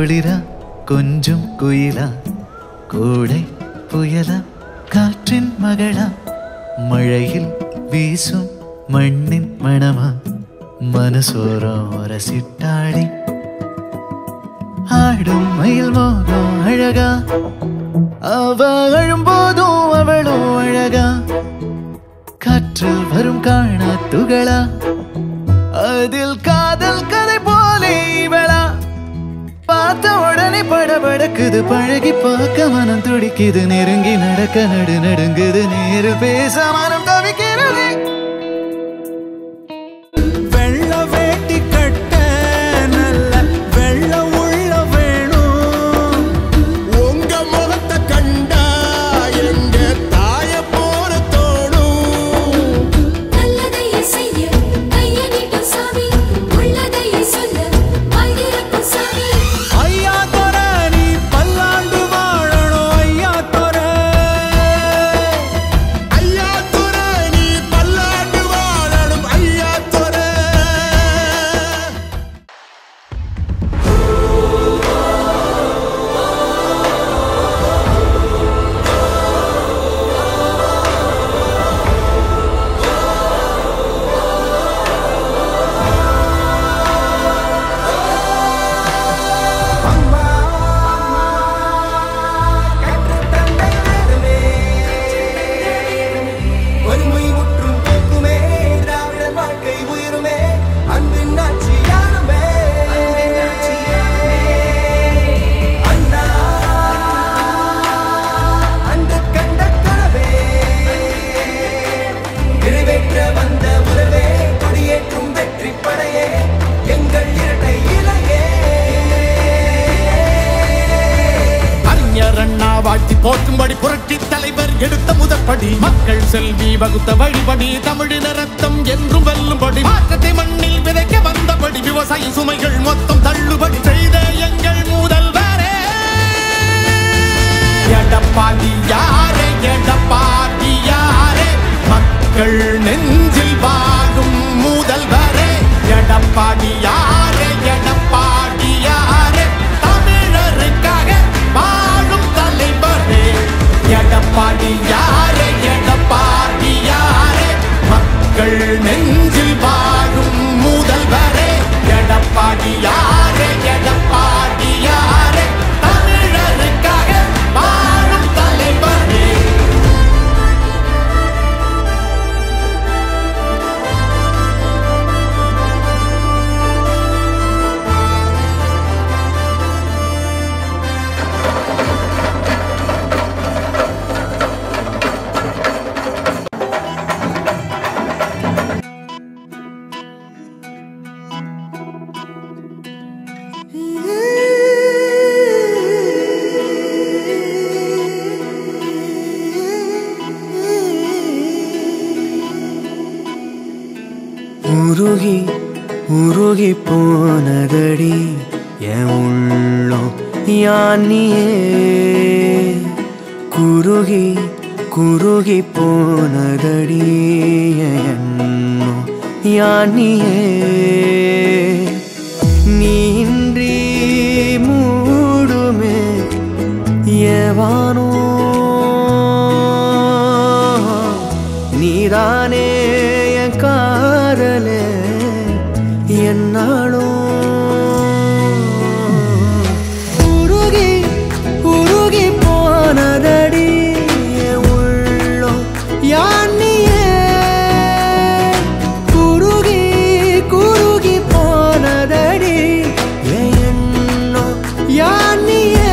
குளிரா கொஞ்சம் குயிலா கோடை புயலா காற்றின் மகளா மழையில் வீசும் மண்ணின் மணமா மனசோரம் ரசிட்டாளி ஆடும் மயில் மோகம் அழகா அவ அழும்போதும் அவளும் அழகா காற்றில் வரும் காணா துகளா அதில் காதல் கதை போலே இவளா பார்த்த உடனே படபடக்குது பழகி பார்க்க மனம் துடிக்குது நெருங்கி நடக்க நடுங்குது நேரில் பேச மனம் தவிக்கிறது வெள்ள வேட்டி கட்ட நல்ல வெள்ள உள்ள வேணும் உங்க முகத்தை கண்டா எங்க தாய போற தோணும் நல்லதை செய்ய கையை நீட்டும் சாமி உள்ளதை சொல்ல வாய்திறக்கும் சாமி ஐயா தோர நீ பல்லாண்டு வாழணும் ஐயா தோர நீ பல்லாண்டு வாழணும் ஐயா தோர வறுமை முற்றும் போக்குமே திராவிட வாழ்க்கை உயிருமே அன்பின் ஆட்சியானமே அண்ணா அன்று கண்ட கனவே நிறைவேற்ற வந்த உறவே கொடியேற்றும் வெற்றி படையே எங்கள் இரட்டை இலையே அறிஞர் அண்ணா வாழ்த்தி போற்றும்படி புரட்சி தலைவர் எடுத்த முதற்படி மக்கள் செல்வி வகுத்த வழிபடி தமிழின ரத்தம் என்றும் வெல்லும்படி மாற்றத்தை மண்ணில் விதைக்க வந்தபடி விவசாய சுமைகள் மொத்தம் தள்ளுபடி செய்த எங்கள் முதல்வரே எடப்பாடி யாரே எடப்பாடி யாரே மக்கள் நெஞ்சில் வாழும் முதல்வரே எடப்பாடி யாரே எடப்பாடி யாரே தமிழருக்காக வாழும் தலைவரே எடப்பாடி யாரே எடப்பாடி யாரே மக்கள் நெஞ்சில் வாழும் முதல்வரே எடப்பாடி யாரே எடப்பாடி யாரே தமிழருக்காக வாழும் தலைவரே உருகி உருகி போனதடி என் உள்ளம் யானியே குருகி குருகி போனதடி என் எண்ணம் யானியே நீன்றி மூடுமே ஏவானோ நீதானே என் காதலே என்னாலும் உருகி உருகி போனதடி என் உள்ளம் யானியே குருகி குருகி போனதடி என் எண்ணம் யானியே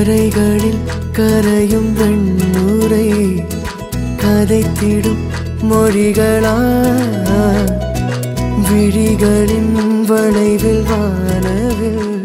கரைகளில் கரையும் வெண்ணுரை கதைத்திடும் மொழிகளா விழிகளின் வளைவில் வானவில்